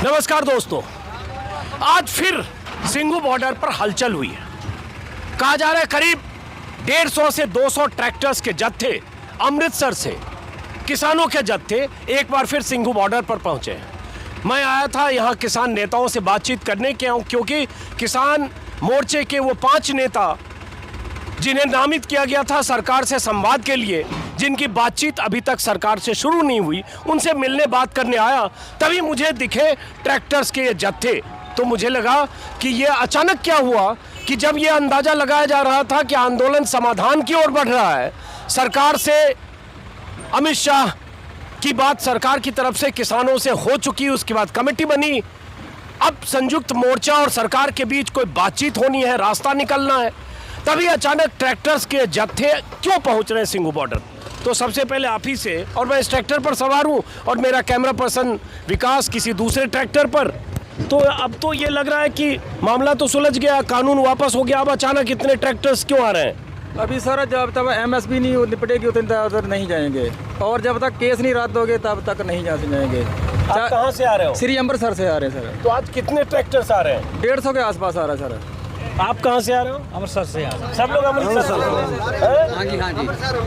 नमस्कार दोस्तों, आज फिर सिंघू बॉर्डर पर हलचल हुई है। कहा जा रहा है करीब 150 से 200 ट्रैक्टर्स के जत्थे अमृतसर से किसानों के जत्थे एक बार फिर सिंघू बॉर्डर पर पहुंचे हैं। मैं आया था यहाँ किसान नेताओं से बातचीत करने के, क्योंकि किसान मोर्चे के वो 5 नेता जिन्हें नामित किया गया था सरकार से संवाद के लिए, जिनकी बातचीत अभी तक सरकार से शुरू नहीं हुई, उनसे मिलने बात करने आया, तभी मुझे दिखे ट्रैक्टर्स के ये जत्थे। तो मुझे लगा कि ये अचानक क्या हुआ कि जब ये अंदाज़ा लगाया जा रहा था कि आंदोलन समाधान की ओर बढ़ रहा है, सरकार से अमित शाह की बात सरकार की तरफ से किसानों से हो चुकी, उसके बाद कमेटी बनी, अब संयुक्त मोर्चा और सरकार के बीच कोई बातचीत होनी है, रास्ता निकलना है, तभी अचानक ट्रैक्टर्स के जत्थे क्यों पहुंच रहे हैं सिंघू बॉर्डर। तो सबसे पहले आप ही से, और मैं इस ट्रैक्टर पर सवार हूं और मेरा कैमरा पर्सन विकास किसी दूसरे ट्रैक्टर पर। तो अब तो ये लग रहा है कि मामला तो सुलझ गया, कानून वापस हो गया, अब अचानक इतने ट्रैक्टर्स क्यों आ रहे हैं? अभी सर जब तक MSP नहीं निपटेगी उधर नहीं जाएंगे, और जब तक केस नहीं रद्द होगे तब तक नहीं जाएंगे। आप कहाँ से आ रहे हो? श्री अमृतसर से आ रहे हैं सर। तो आज कितने ट्रैक्टर्स आ रहे हैं? 150 के आसपास आ रहा है सर। आप कहाँ से आ रहे हो? अमृतसर से आ रहे हैं। सब लोग अमृतसर से? हाँ जी हाँ जी।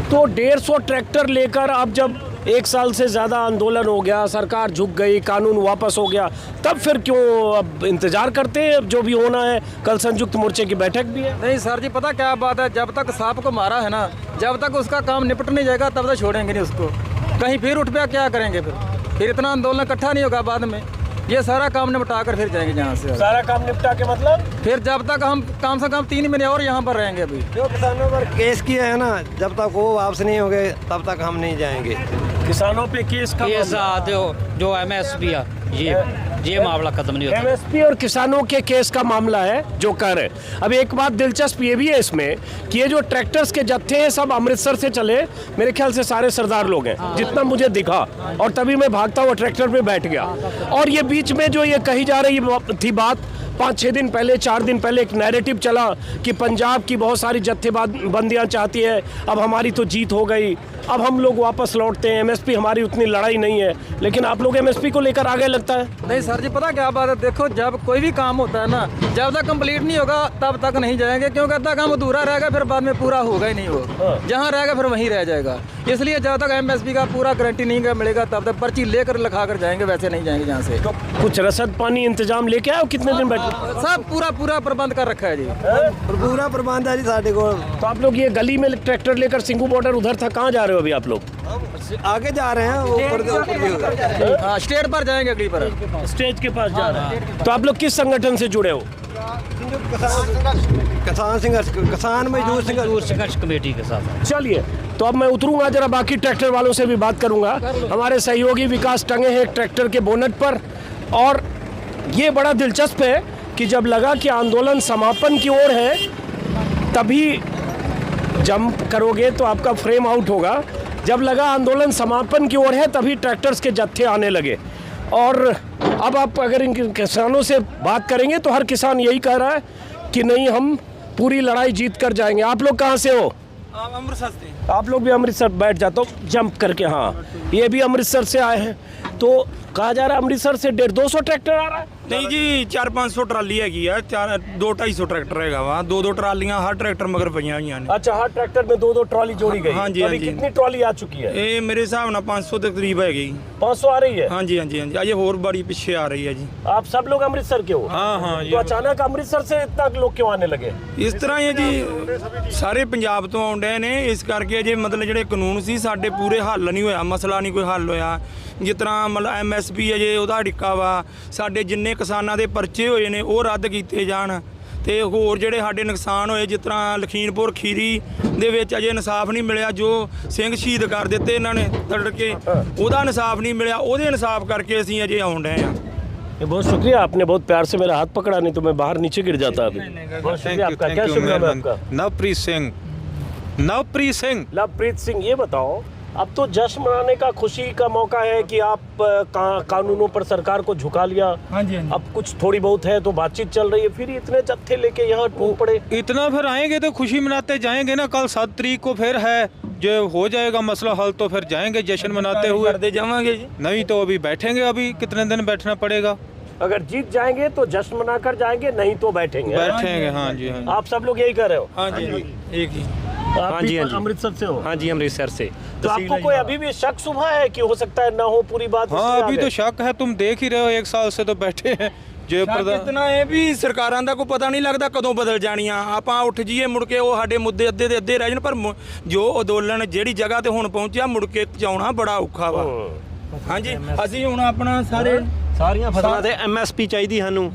तो 150 ट्रैक्टर लेकर अब जब 1 साल से ज़्यादा आंदोलन हो गया, सरकार झुक गई, कानून वापस हो गया, तब फिर क्यों अब इंतजार करते हैं? जो भी होना है, कल संयुक्त मोर्चे की बैठक भी है। नहीं सर जी, पता क्या बात है, जब तक सांप को मारा है ना, जब तक उसका काम निपट नहीं जाएगा तब तक छोड़ेंगे नहीं उसको। कहीं फिर उठ पे क्या करेंगे? फिर इतना आंदोलन इकट्ठा नहीं होगा बाद में। ये सारा काम निपटा कर फिर जाएंगे यहाँ से। सारा काम निपटा के मतलब फिर जब तक हम कम से कम 3 महीने और यहाँ पर रहेंगे। अभी जो किसानों पर केस किया है ना, जब तक वो वापस नहीं होंगे तब तक हम नहीं जाएंगे। किसानों पे केस का जो MSP है ये मामला खत्म नहीं होता। MSP और किसानों के केस का मामला है जो कर है। अब एक बात दिलचस्प ये भी है इसमें कि ये जो ट्रैक्टर्स के जत्थे हैं सब अमृतसर से चले, मेरे ख्याल से सारे सरदार लोग हैं जितना मुझे दिखा, और तभी मैं भागता हुआ ट्रैक्टर पे बैठ गया। और ये बीच में जो ये कही जा रही थी बात, 5-6 दिन पहले, 4 दिन पहले एक नैरेटिव चला कि पंजाब की बहुत सारी जत्थेबंदियां चाहती है, अब हमारी तो जीत हो गई, अब हम लोग वापस लौटते हैं, MSP हमारी उतनी लड़ाई नहीं है। लेकिन आप लोग MSP को लेकर आगे लगता है? नहीं सर जी, पता क्या बात है, देखो जब कोई भी काम होता है ना, जब तक कंप्लीट नहीं होगा तब तक नहीं जाएंगे, क्योंकि अद्धा काम अधूरा रहेगा, फिर बाद में पूरा होगा ही नहीं। वो जहाँ रहेगा फिर वहीं रह जाएगा। इसलिए जब तक MSP का पूरा गारंटी नहीं मिलेगा तब तक पर्ची लेकर लिखा कर जाएंगे, वैसे नहीं जाएंगे यहाँ से। तो कुछ रसद पानी इंतजाम लेके आओ, कितने दिन बैठे? सब पूरा प्रबंध कर रखा है जी। पूरा प्रबंध है जी साढ़े को। तो आप लोग ये गली में ट्रैक्टर लेकर सिंघू बॉर्डर उधर था, कहाँ जा रहे हो अभी आप लोग? आगे जा रहे हैं, ऊपर हाँ, स्टेट पर जाएंगे अगली पर। स्टेज के पास जा रहे हैं। तो आप लोग किस संगठन से जुड़े हो? किसान मजदूर संघर्ष कमेटी के साथ। चलिए, तो अब मैं उतरूंगा, जरा बाकी ट्रैक्टर वालों से भी बात करूंगा। हमारे सहयोगी विकास टंगे हैं एक ट्रैक्टर के बोनट पर, और ये बड़ा दिलचस्प है कि जब लगा कि आंदोलन समापन की ओर है, तभी जंप करोगे तो आपका फ्रेम आउट होगा। जब लगा आंदोलन समापन की ओर है, तभी ट्रैक्टर्स के जत्थे आने लगे। और अब आप अगर इन किसानों से बात करेंगे तो हर किसान यही कह रहा है कि नहीं, हम पूरी लड़ाई जीत कर जाएंगे। आप लोग कहाँ से हो? अमृतसर से। आप लोग भी अमृतसर? बैठ जाता हूँ जंप करके। हाँ, ये भी अमृतसर से आए हैं। तो कहा जा रहा है अमृतसर से 150-200 ट्रैक्टर आ रहा है? नहीं जी, 400-500 ट्राली हैगी है, 200-250 ट्रैक्टर हैगा वहाँ, 2-2 ट्रालियाँ हर ट्रैक्टर मगर पईयां हुई ने। अच्छा, हर ट्रैक्टर में 2-2 ट्रॉली जोड़ी गई? हाँ जी, अभी हाँ जी। कितनी ट्रॉली आ चुकी है? ये मेरे हिसाब नाल 500 के करीब हैगी। 500 आ रही है? हाँ जी हाँ जी हाँ जी, अजे होर बड़ी पीछे आ रही है जी। आप सब लोग अमृतसर के हो? हाँ हाँ तो अचानक अमृतसर से इतना लोग क्यों आने लगे? इस तरह है जी, ਸਾਰੇ ਪੰਜਾਬ ਤੋਂ ਆਉਂਦੇ ਨੇ, ਇਸ ਕਰਕੇ ਜੇ ਮਤਲਬ ਜਿਹੜੇ ਕਾਨੂੰਨ ਸੀ ਸਾਡੇ ਪੂਰੇ ਹੱਲ ਨਹੀਂ ਹੋਇਆ, ਮਸਲਾ ਨਹੀਂ ਕੋਈ ਹੱਲ ਹੋਇਆ। ਜਿਸ ਤਰ੍ਹਾਂ ਮਤਲਬ MSP ਹੈ ਜੇ ਉਹਦਾ ਅੜਿੱਕਾ ਵਾ, ਸਾਡੇ ਜਿੰਨੇ ਕਿਸਾਨਾਂ ਦੇ ਪਰਚੇ ਹੋਏ ਨੇ ਉਹ ਰੱਦ ਕੀਤੇ ਜਾਣ, ਤੇ ਹੋਰ ਜਿਹੜੇ ਸਾਡੇ ਨੁਕਸਾਨ ਹੋਏ, ਜਿਸ ਤਰ੍ਹਾਂ ਲਖੀਮਪੁਰ ਖੀਰੀ ਦੇ ਵਿੱਚ ਅਜੇ ਇਨਸਾਫ ਨਹੀਂ ਮਿਲਿਆ, ਜੋ ਸਿੰਘ ਸ਼ਹੀਦ ਕਰ ਦਿੱਤੇ ਇਹਨਾਂ ਨੇ ਤੜ ਕੇ, ਉਹਦਾ ਇਨਸਾਫ ਨਹੀਂ ਮਿਲਿਆ, ਉਹਦੇ ਇਨਸਾਫ ਕਰਕੇ ਅਸੀਂ ਅਜੇ ਆਉਣ ਡਏ ਆ। बहुत शुक्रिया, आपने बहुत प्यार से मेरा हाथ पकड़ा, नहीं तो मैं बाहर नीचे गिर जाता अभी। बहुत शुक्रिया आपका। क्या शुभ नाम है आपका? नवप्रीत सिंह। लवप्रीत सिंह, ये बताओ, अब तो जश्न मनाने का, खुशी का मौका है कि आप कानूनों पर सरकार को झुका लिया। हाँ जी हाँ जी। अब कुछ थोड़ी बहुत है तो बातचीत चल रही है, फिर इतने जत्थे लेके यहाँ टूट पड़े। इतना फिर आएंगे तो खुशी मनाते जाएंगे ना, कल 7 तारीख को फिर है, जो हो जाएगा मसला हल तो फिर जाएंगे जश्न मनाते हुए। करते जावांगे जी। नहीं तो अभी बैठेंगे, अभी कितने दिन बैठना पड़ेगा। अगर जीत जाएंगे तो जश्न मनाकर जाएंगे, नहीं तो बैठेंगे। बैठेंगे। हाँ जी, हाँ जी। आप सब लोग यही कर रहे हो? हाँ जी, एक ही। आप भी अमृतसर से हो? हाँ जी, अमृतसर से। तो आपको कोई अभी भी शक सुबह है कि हो सकता है ना हो पूरी बात? हाँ, अभी तो शक है। तुम देख ही रहे हो, 1 साल से तो बैठे हैं। जो इतना है भी ਸਰਕਾਰਾਂ ਦਾ ਕੋਈ ਪਤਾ ਨਹੀਂ ਲੱਗਦਾ ਕਦੋਂ ਬਦਲ ਜਾਣੀਆਂ। ਆਪਾਂ ਉੱਠ ਜੀਏ ਮੁੜ ਕੇ ਉਹ ਸਾਡੇ ਮੁੱਦੇ ਅੱਧੇ ਦੇ ਅੱਧੇ ਰਹਿ ਜਾਣ, ਪਰ ਜੋ ਅੰਦੋਲਨ ਜਿਹੜੀ ਜਗ੍ਹਾ ਤੇ ਹੁਣ ਪਹੁੰਚਿਆ ਮੁੜ ਕੇ ਜਾਣਾ ਬੜਾ ਔਖਾ ਵਾ। ਹਾਂਜੀ, ਅਸੀਂ ਹੁਣ ਆਪਣਾ ਸਾਰੀਆਂ ਫਸਲਾਂ ਤੇ ਐਮਐਸਪੀ ਚਾਹੀਦੀ ਸਾਨੂੰ,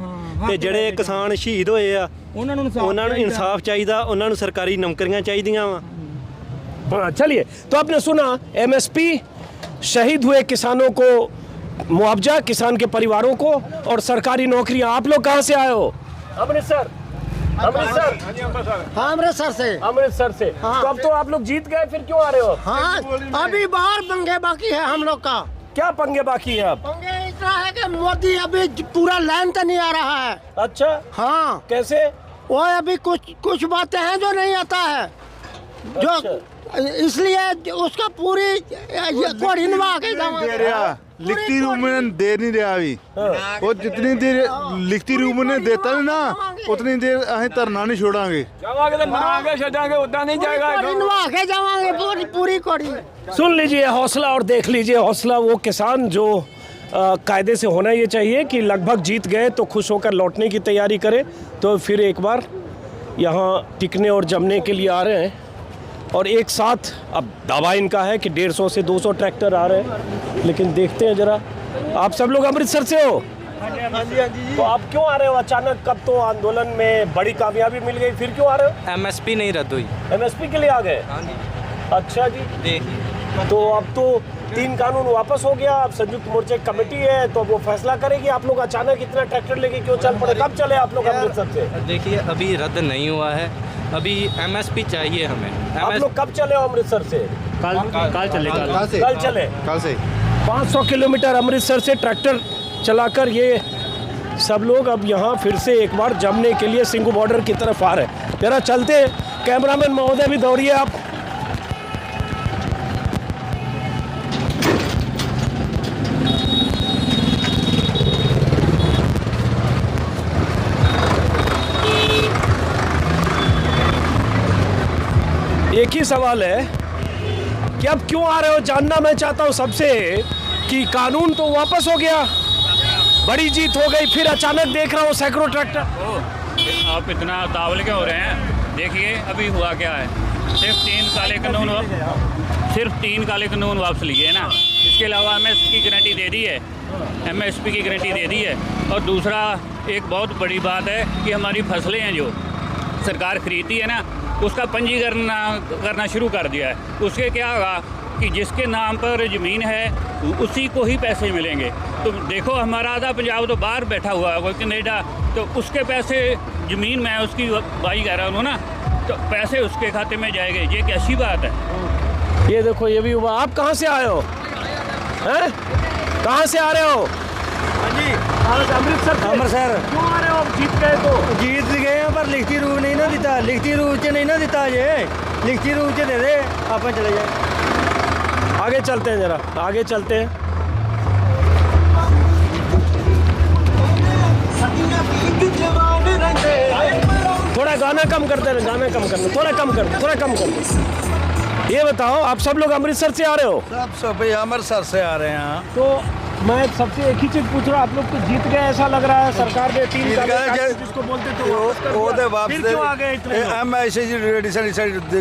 ਤੇ ਜਿਹੜੇ ਕਿਸਾਨ ਸ਼ਹੀਦ ਹੋਏ ਆ ਉਹਨਾਂ ਨੂੰ ਇਨਸਾਫ ਚਾਹੀਦਾ, ਉਹਨਾਂ ਨੂੰ ਸਰਕਾਰੀ ਨੌਕਰੀਆਂ ਚਾਹੀਦੀਆਂ ਵਾ। हाँ, चलिए। तो आपने सुना एमएसपी, शहीद हुए किसानों को मुआवजा, किसान के परिवारों को, और सरकारी नौकरियां। आप लोग कहां से आए हो? अमृतसर। अमृतसर? हाँ, अमृतसर से। अमृतसर से। हाँ। तो अब तो आप लोग जीत गए, फिर क्यों आ रहे हो? हाँ, अभी बाहर पंगे बाकी है हम लोग का। क्या पंगे बाकी है अब? पंगे इतना है कि मोदी अभी पूरा लाइन तो नहीं आ रहा है। अच्छा, हाँ, कैसे? वो अभी कुछ बातें हैं जो नहीं आता है, जो इसलिए उसका पूरी कोडिनवा के लिखती रूप में दे नहीं रहा अभी। वो जितनी देर लिखती रूप में देता है ना, उतनी देर अं धरना नहीं छोड़ांगे। कोडिनवा के जावांगे पूरी कोडी। सुन लीजिए हौसला और देख लीजिए हौसला। वो किसान जो कायदे से होना ये चाहिए कि लगभग जीत गए तो खुश होकर लौटने की तैयारी करे, तो फिर एक बार यहाँ टिकने और जमने के लिए आ रहे हैं। और एक साथ अब दावा इनका है कि 150 से 200 ट्रैक्टर आ रहे हैं, लेकिन देखते हैं जरा। आप सब लोग अमृतसर से हो? हाँ जी, तो आप क्यों आ रहे हो अचानक? कब तो आंदोलन में बड़ी कामयाबी मिल गई, फिर क्यों आ रहे हो? एमएसपी नहीं रद्द हुई। एमएसपी के लिए आ गए? हाँ जी। अच्छा जी। देखिए, तो अब तो 3 कानून वापस हो गया, अब संयुक्त मोर्चे की कमेटी है तो वो फैसला करेगी। आप लोग अचानक इतना ट्रैक्टर लेके क्यों चल पड़े? कब चले आप लोग अमृतसर से? देखिए अभी रद्द नहीं हुआ है, अभी एमएसपी चाहिए हमें। आप लोग कब चले हो अमृतसर से? कल चले। कल चले। कल से 500 किलोमीटर अमृतसर से ट्रैक्टर चलाकर ये सब लोग अब यहाँ फिर से एक बार जमने के लिए सिंघू बॉर्डर की तरफ आ रहे हैं। जरा चलते, कैमरामैन महोदय भी दौड़िए आप। एक ही सवाल है कि अब क्यों आ रहे हो, जानना मैं चाहता हूं सबसे कि कानून तो वापस हो गया, बड़ी जीत हो गई, फिर अचानक देख रहा हूं सैकड़ों ट्रैक्टर। आप इतना तावल क्या हो रहे हैं? देखिए अभी हुआ क्या है, सिर्फ 3 काले कानून वापस लिए ना, इसके अलावा एमएसपी की गारंटी दे दी है, एमएसपी की गारंटी दे दी है। और दूसरा एक बहुत बड़ी बात है कि हमारी फसलें हैं जो सरकार खरीदती है ना, उसका पंजीकरण करना शुरू कर दिया है। उसके क्या होगा कि जिसके नाम पर ज़मीन है उसी को ही पैसे मिलेंगे। तो देखो हमारा आधा पंजाब तो बाहर बैठा हुआ है, कोई कनेडा, तो उसके पैसे ज़मीन मैं उसकी भाई कह रहा हूँ ना, तो पैसे उसके खाते में जाएंगे। ये कैसी बात है? ये देखो ये भी हुआ। आप कहाँ से आए हो? हैं? कहाँ से आ रहे हो? अमृतसर। अमृतसर क्यों आ रहे हो? अब जीत गए तो? जीत गए हैं पर लिखती रूप नहीं ना दिता, लिखती रूप से नहीं ना दिता, ये लिखती रूप से दे दे, आप चले जाए। आगे चलते हैं, जरा आगे चलते हैं। थोड़ा गाना कम करते हैं, गाना कम करना, थोड़ा कम कर, थोड़ा कम कर। ये बताओ आप सब लोग अमृतसर से आ रहे हो? सब भाई अमृतसर से आ रहे हैं। तो मैं सबसे एक ही चीज पूछ रहा हूँ, आप लोग तो जीत गए ऐसा लग रहा है, सरकार ने 3 जिसको बोलते थे फिर क्यों आ गए इतने?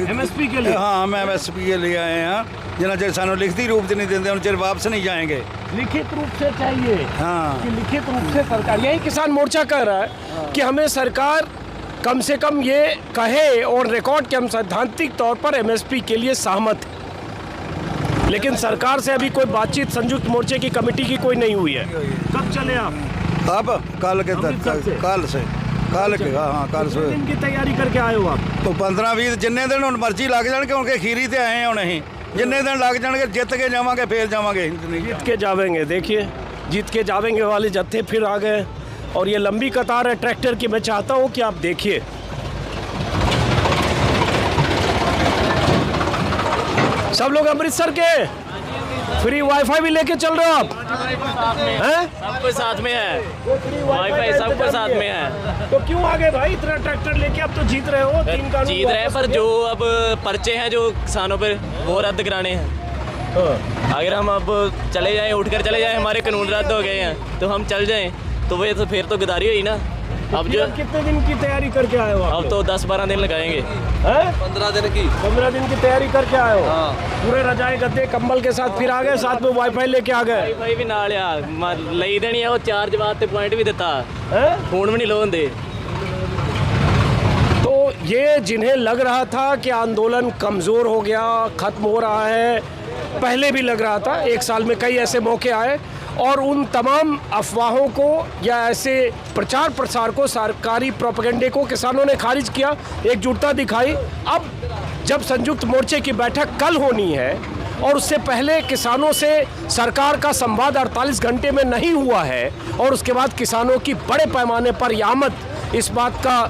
एमएसपी के लिए? हाँ, हम एमएसपी के लिए आए हैं। जिन्हें चेर सानू लिखती रूप से नहीं देते उन चेर वापस नहीं जाएंगे। लिखित रूप से चाहिए। हाँ, कि लिखित रूप से सरकार, यही किसान मोर्चा कह रहा है कि हमें सरकार कम से कम ये कहे और रिकॉर्ड कि हम सैद्धांतिक तौर पर एमएसपी के लिए सहमत हैं। लेकिन सरकार से अभी कोई बातचीत संयुक्त मोर्चे की कमेटी की कोई नहीं हुई है। कब चले आप? अब कल के कल से कल के हाँ कल से दिन की तैयारी करके आए हो आप? तो 15-20 जिन्ने दिन हम मर्जी लग जाएंगे, उनके खीरी से आए हैं नहीं, जिन्ने दिन लग जाएंगे जित के जावांगे फिर जावांगे। जीत के जावेंगे, देखिए जीत के जावेंगे वाले जत्थे फिर आ गए। और ये लंबी कतार है ट्रैक्टर की, मैं चाहता हूँ कि आप देखिए। सब लोग अमृतसर के? फ्री वाईफाई भी लेके चल रहे हो आप हैं? सबको साथ में है, वाईफाई सबको साथ में है। तो क्यों आगे भाई इतना ट्रैक्टर लेके? अब तो जीत रहे हो, 3 कानून जीत रहे हैं, वापस पर ले जो लो। अब पर्चे हैं जो किसानों पर वो रद्द कराने हैं। अगर हम अब चले जाएं, उठकर चले जाएं, हमारे कानून रद्द हो गए हैं तो हम चल जाएं तो वो तो फिर तो गद्दारी हुई ना। अब जो कितने दिन की तैयारी करके आए हो आप? अब तो 10-12 दिन लगाएंगे। 15 दिन की तैयारी करके आए हो? पूरे रजाई गद्दे कंबल के साथ फिर आ गए, साथ में वाईफाई लेके आ गए? वाईफाई भी नाल आ ਲਈ देनी है, वो चार्ज वास्ते पॉइंट भी देता, फोन भी नहीं लोन दे। तो ये जिन्हें लग रहा था कि आंदोलन कमज़ोर हो गया, ख़त्म हो रहा है, पहले भी लग रहा था, 1 साल में कई ऐसे मौके आए और उन तमाम अफवाहों को या ऐसे प्रचार प्रसार को, सरकारी प्रोपेगेंडे को किसानों ने खारिज किया, एकजुटता दिखाई। अब जब संयुक्त मोर्चे की बैठक कल होनी है और उससे पहले किसानों से सरकार का संवाद 48 घंटे में नहीं हुआ है और उसके बाद किसानों की बड़े पैमाने पर ये आमद इस बात का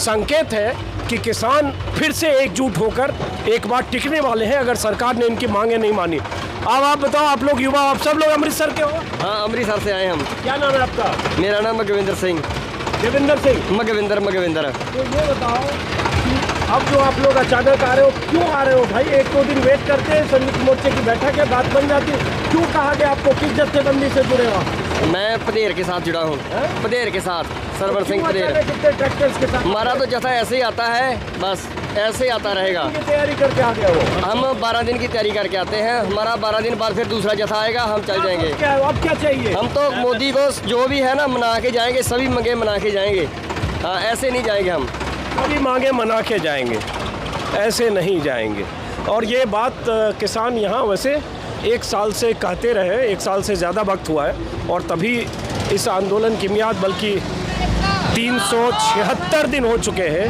संकेत है कि किसान फिर से एकजुट होकर एक बार टिकने वाले हैं अगर सरकार ने इनकी मांगे नहीं मानी। अब आप बताओ, आप लोग युवा, आप सब लोग अमृतसर के हो? हाँ, अमृतसर से आए हम। क्या नाम है आपका? मेरा नाम मगविंदर सिंह। देवेंद्र सिंह? मगविंदर। तो ये बताओ कि अब जो आप लोग अचानक आ रहे हो, क्यों आ रहे हो भाई? 1-2 दिन वेट करते हैं, संयुक्त मोर्चे की बैठक है, बात बन जाती है। क्यों कहा गया आपको, किस जत्थेबंदी से जुड़े हो? मैं पधेर के साथ जुड़ा हूँ। पधेर के साथ, सरवर सिंह पधेर। कितने ट्रैक्टर्स के साथ? हमारा तो जथा ऐसे ही आता है, बस ऐसे ही आता रहेगा। तैयारी करके आ गए हो? हम 12 दिन की तैयारी करके आते हैं, हमारा 12 दिन बाद फिर दूसरा जथा आएगा, हम चल जाएंगे। क्या अब क्या चाहिए? हम तो मोदी को जो भी है ना मना के जाएंगे, सभी मंगे मना के जाएंगे। हाँ, ऐसे नहीं जाएंगे हम। सभी मांगे मना के जाएंगे, ऐसे नहीं जाएंगे। और ये बात किसान यहाँ वैसे 1 साल से कहते रहे, 1 साल से ज़्यादा वक्त हुआ है और तभी इस आंदोलन की मियाद बल्कि 376 दिन हो चुके हैं।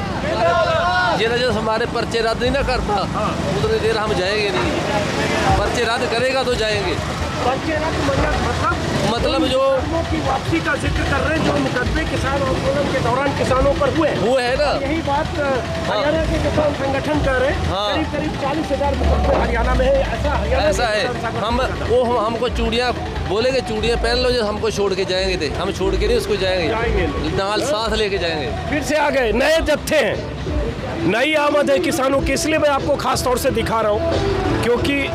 जितना जो हमारे पर्चे रद्द नहीं ना करता उतनी देर हम जाएंगे नहीं। पर्चे रद्द करेगा तो जाएंगे। पर्चे रद्द मतलब जो की वापसी का जिक्र कर रहे हैं, जो मुकदमे किसान आंदोलन के दौरान किसानों पर हुए वो है ना, यही बात हरियाणा के किसान संगठन कर रहे हैं। हाँ। करीब 40,000 मुकदमे हरियाणा में है। ऐसा है। हमको चूड़ियाँ बोलेंगे, चूड़ियाँ पहन लो, जो हमको छोड़ के जाएंगे थे, हम छोड़ के नहीं उसको जाएंगे, नाल साथ लेके जाएंगे। फिर से आ गए, नए जत्थे हैं, नई आमद है किसानों की। इसलिए मैं आपको खास तौर से दिखा रहा हूँ क्योंकि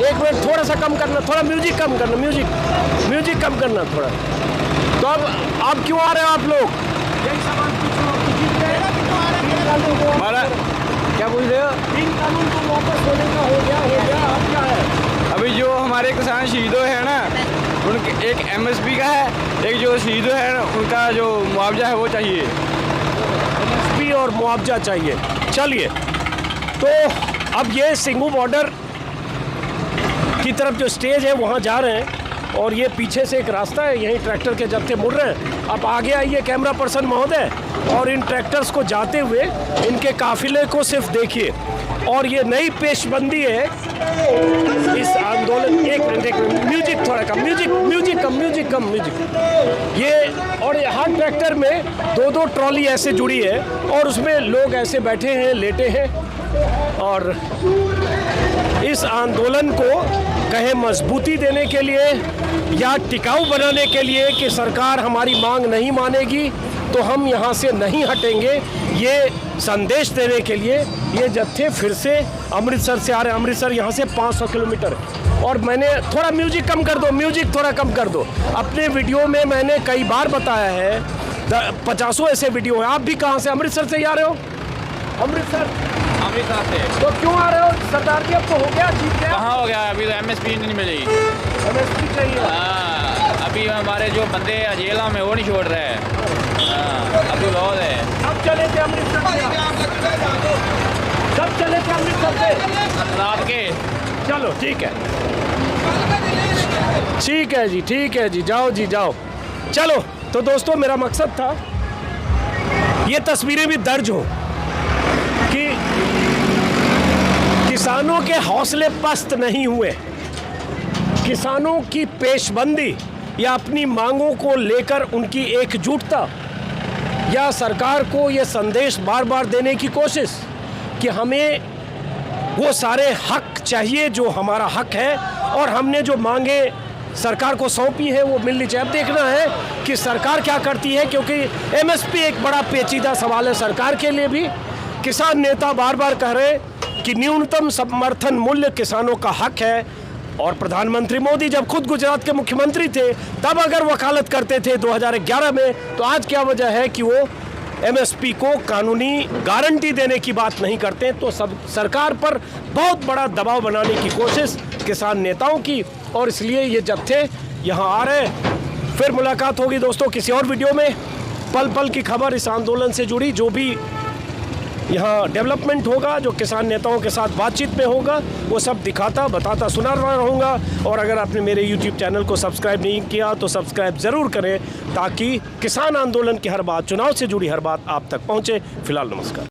एक मिनट थोड़ा सा कम करना, थोड़ा म्यूजिक कम करना, म्यूजिक कम करना थोड़ा। तो अब क्यों आ रहे हो आप लोग? यही सवाल हमारा क्या पूछ रहे हो? 3 कानून को वापस होने का हो गया अब क्या है? अभी जो हमारे किसान शहीदों है ना, उनके एक MSP का है, एक जो शहीदों है ना उनका जो मुआवजा है वो चाहिए। MSP और मुआवजा चाहिए। चलिए, तो अब ये सिंघू बॉर्डर की तरफ जो स्टेज है वहाँ जा रहे हैं और ये पीछे से एक रास्ता है, यहीं ट्रैक्टर के जत्थे मुड़ रहे हैं। अब आगे आइए कैमरा पर्सन महोदय और इन ट्रैक्टर्स को जाते हुए इनके काफिले को सिर्फ देखिए। और ये नई पेशबंदी है इस आंदोलन। एक मिनट, म्यूजिक थोड़ा कम, म्यूजिक कम। ये और हर ट्रैक्टर में 2-2 ट्रॉली ऐसे जुड़ी है और उसमें लोग ऐसे बैठे हैं, लेटे हैं और इस आंदोलन को कहे मजबूती देने के लिए या टिकाऊ बनाने के लिए कि सरकार हमारी मांग नहीं मानेगी तो हम यहाँ से नहीं हटेंगे, ये संदेश देने के लिए ये जत्थे फिर से अमृतसर से आ रहे हैं। अमृतसर यहाँ से 500 किलोमीटर। और मैंने थोड़ा म्यूजिक कम कर दो, म्यूजिक थोड़ा कम कर दो। अपने वीडियो में मैंने कई बार बताया है, 50 ऐसे वीडियो हैं। आप भी कहाँ से? अमृतसर से ही आ रहे हो? अमृतसर से। तो क्यों आ रहे हो सरदार जी? अब तो हो गया, जीत गया। कहाँ हो गया? अभी तो MSP नहीं मिली। MSP चाहिए। हाँ, अभी हमारे जो बंदे जेलों में वो नहीं छोड़ रहे हैं। हाँ, अभी बहुत है। अब चले थे अमृतसर से रात के। चलो ठीक है जी, जाओ जी जाओ। चलो, तो दोस्तों मेरा मकसद था ये तस्वीरें भी दर्ज हो कि किसानों के हौसले पस्त नहीं हुए, किसानों की पेशबंदी या अपनी मांगों को लेकर उनकी एकजुटता या सरकार को ये संदेश बार बार देने की कोशिश कि हमें वो सारे हक चाहिए, जो हमारा हक है, और हमने जो मांगे सरकार को सौंपी है वो मिलनी चाहिए। अब देखना है कि सरकार क्या करती है, क्योंकि एमएसपी एक बड़ा पेचीदा सवाल है सरकार के लिए भी। किसान नेता बार बार कह रहे कि न्यूनतम समर्थन मूल्य किसानों का हक है, और प्रधानमंत्री मोदी जब खुद गुजरात के मुख्यमंत्री थे तब अगर वकालत करते थे 2011 में, तो आज क्या वजह है कि वो एमएसपी को कानूनी गारंटी देने की बात नहीं करते। तो सब सरकार पर बहुत बड़ा दबाव बनाने की कोशिश किसान नेताओं की, और इसलिए ये जत्थे यहाँ आ रहे। फिर मुलाकात होगी दोस्तों किसी और वीडियो में। पल पल की खबर इस आंदोलन से जुड़ी, जो भी यहाँ डेवलपमेंट होगा, जो किसान नेताओं के साथ बातचीत में होगा, वो सब दिखाता बताता सुनाता रहूँगा। और अगर आपने मेरे YouTube चैनल को सब्सक्राइब नहीं किया तो सब्सक्राइब ज़रूर करें, ताकि किसान आंदोलन की हर बात, चुनाव से जुड़ी हर बात आप तक पहुँचे। फिलहाल नमस्कार।